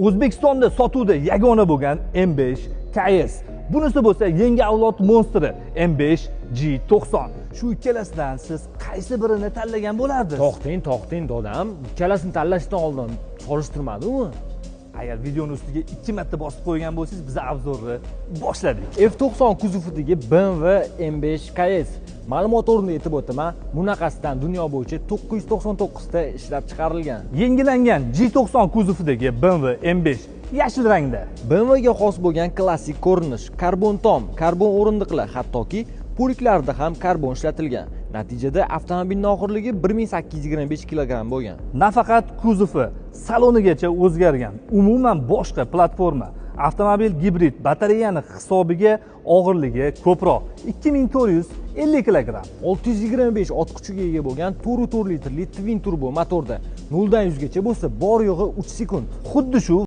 O'zbekistonda sotuvda yagona bo'lgan M5 KS. Bunisi bo'lsa yangi avlod monstri M5 G90. Shu ikkalasidan siz qaysi birini tanlagan bo'lardingiz? To'xting, dodam. Ikkalasini tanlashdan oldin solishtirmadingmi? Agar videoni ustiga 2 marta bosib qo'ygan bo'lsangiz, biz obzorni boshladik. F90 kuzovdagi BMW M5 KS. Ma'lumot o'rnida aytib o'taman, bunaqasidan dunyo bo'yicha 999 ta ishlab chiqarilgan. Yangilangan G90 kuzovdagi BMW M5 yashil rangda. BMW ga xos bo'lgan klassik ko'rinish, karbon tom, karbon o'rindiqlar, hattoki poliklarda ham karbon ishlatilgan. Natijada avtomobilning og'irligi 1825 kg bo'lgan. Nafaqat kuzovi, salonigacha o'zgargan. Umuman boshqa platforma. Avtomobil gibrid, batareyani hisobiga og'irligi ko'proq, 2450 kg. 625 ot kuchiga ega bo'lgan 4.4 litrli twin turbo motorda 0 dan 100 gacha bo'lsa, bor yo'g'i 3 sekund. Xuddi shu